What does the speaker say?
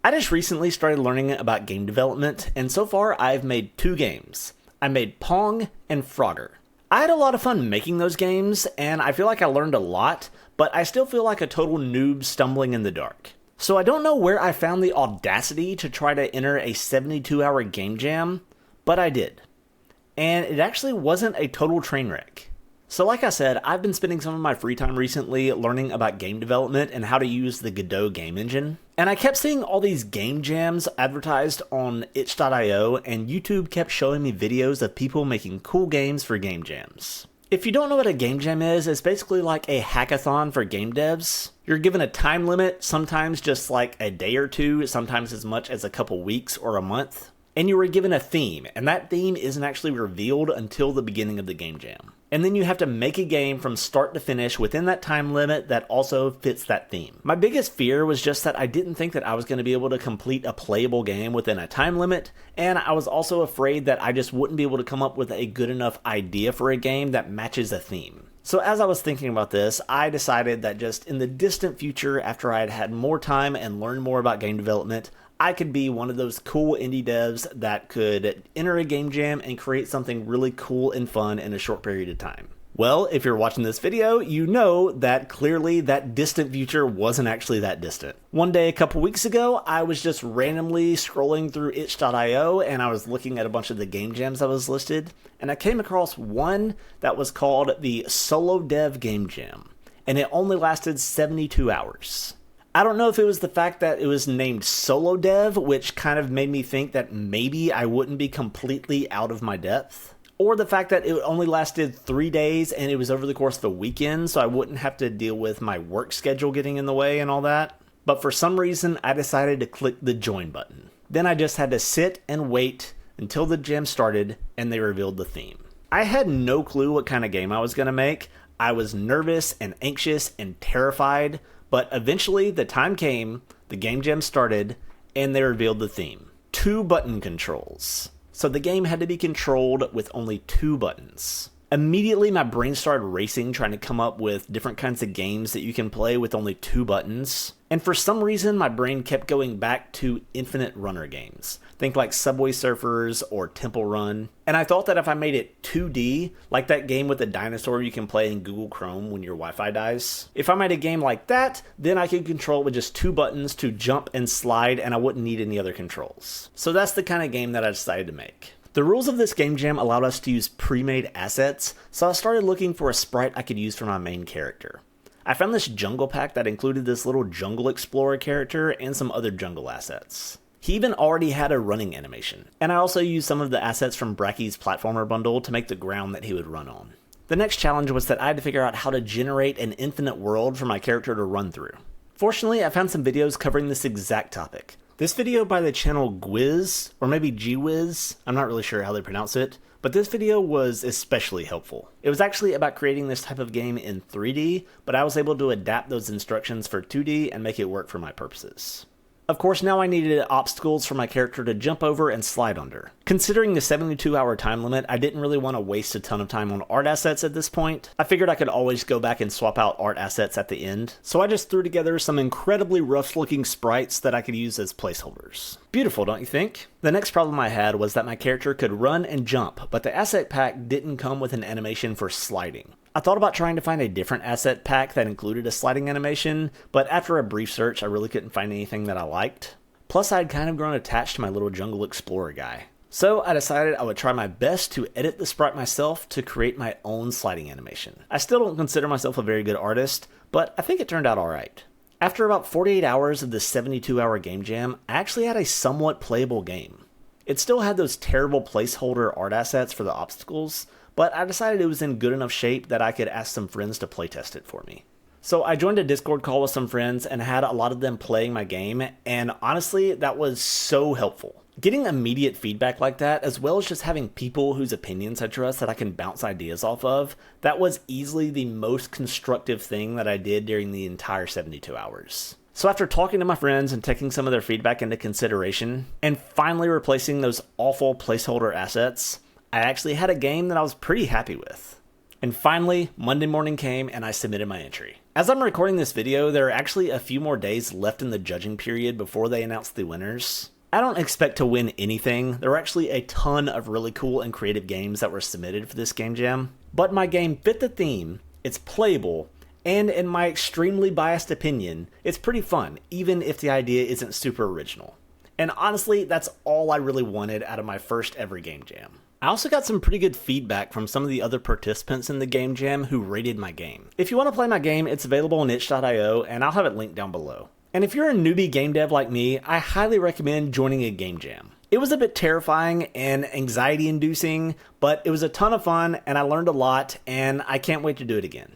I just recently started learning about game development, and so far I've made 2 games. I made Pong and Frogger. I had a lot of fun making those games, and I feel like I learned a lot, but I still feel like a total noob stumbling in the dark. So I don't know where I found the audacity to try to enter a 72-hour game jam, but I did. And it actually wasn't a total train wreck. So like I said, I've been spending some of my free time recently learning about game development and how to use the Godot game engine. And I kept seeing all these game jams advertised on itch.io, and YouTube kept showing me videos of people making cool games for game jams. If you don't know what a game jam is, it's basically like a hackathon for game devs. You're given a time limit, sometimes just like a day or two, sometimes as much as a couple weeks or a month. And you were given a theme, and that theme isn't actually revealed until the beginning of the game jam. And then you have to make a game from start to finish within that time limit that also fits that theme. My biggest fear was just that I didn't think that I was going to be able to complete a playable game within a time limit, and I was also afraid that I just wouldn't be able to come up with a good enough idea for a game that matches a theme. So as I was thinking about this, I decided that just in the distant future, after I had had more time and learned more about game development, I could be one of those cool indie devs that could enter a game jam and create something really cool and fun in a short period of time. Well, if you're watching this video, you know that clearly that distant future wasn't actually that distant. One day a couple weeks ago, I was just randomly scrolling through itch.io and I was looking at a bunch of the game jams that was listed, and I came across one that was called the SoloDev Game Jam, and it only lasted 72 hours. I don't know if it was the fact that it was named SoloDev, which kind of made me think that maybe I wouldn't be completely out of my depth, or the fact that it only lasted 3 days and it was over the course of a weekend, so I wouldn't have to deal with my work schedule getting in the way and all that. But for some reason, I decided to click the join button. Then I just had to sit and wait until the jam started and they revealed the theme. I had no clue what kind of game I was going to make. I was nervous and anxious and terrified. But eventually the time came, the game jam started, and they revealed the theme. 2 button controls. So the game had to be controlled with only 2 buttons. Immediately my brain started racing trying to come up with different kinds of games that you can play with only 2 buttons. And for some reason my brain kept going back to infinite runner games. Think like Subway Surfers or Temple Run. And I thought that if I made it 2D, like that game with the dinosaur you can play in Google Chrome when your Wi-Fi dies, if I made a game like that, then I could control it with just 2 buttons to jump and slide and I wouldn't need any other controls. So that's the kind of game that I decided to make. The rules of this game jam allowed us to use pre-made assets, so I started looking for a sprite I could use for my main character. I found this jungle pack that included this little jungle explorer character and some other jungle assets. He even already had a running animation, and I also used some of the assets from Bracky's platformer bundle to make the ground that he would run on. The next challenge was that I had to figure out how to generate an infinite world for my character to run through. Fortunately, I found some videos covering this exact topic. This video by the channel Gwiz, or maybe Gwiz, I'm not really sure how they pronounce it, but this video was especially helpful. It was actually about creating this type of game in 3D, but I was able to adapt those instructions for 2D and make it work for my purposes. Of course, now I needed obstacles for my character to jump over and slide under. Considering the 72-hour time limit, I didn't really want to waste a ton of time on art assets at this point. I figured I could always go back and swap out art assets at the end, so I just threw together some incredibly rough-looking sprites that I could use as placeholders. Beautiful, don't you think? The next problem I had was that my character could run and jump, but the asset pack didn't come with an animation for sliding. I thought about trying to find a different asset pack that included a sliding animation, but after a brief search I really couldn't find anything that I liked. Plus I'd kind of grown attached to my little jungle explorer guy. So I decided I would try my best to edit the sprite myself to create my own sliding animation. I still don't consider myself a very good artist, but I think it turned out alright. After about 48 hours of this 72-hour game jam, I actually had a somewhat playable game. It still had those terrible placeholder art assets for the obstacles, but I decided it was in good enough shape that I could ask some friends to playtest it for me. So I joined a Discord call with some friends and had a lot of them playing my game, and honestly, that was so helpful. Getting immediate feedback like that, as well as just having people whose opinions I trust that I can bounce ideas off of, that was easily the most constructive thing that I did during the entire 72 hours. So after talking to my friends and taking some of their feedback into consideration, and finally replacing those awful placeholder assets, I actually had a game that I was pretty happy with. And finally, Monday morning came and I submitted my entry. As I'm recording this video, there are actually a few more days left in the judging period before they announce the winners. I don't expect to win anything. There were actually a ton of really cool and creative games that were submitted for this game jam. But my game fit the theme, it's playable, and in my extremely biased opinion, it's pretty fun, even if the idea isn't super original. And honestly, that's all I really wanted out of my first ever game jam. I also got some pretty good feedback from some of the other participants in the game jam who rated my game. If you want to play my game, it's available on itch.io, and I'll have it linked down below. And if you're a newbie game dev like me, I highly recommend joining a game jam. It was a bit terrifying and anxiety inducing, but it was a ton of fun and I learned a lot and I can't wait to do it again.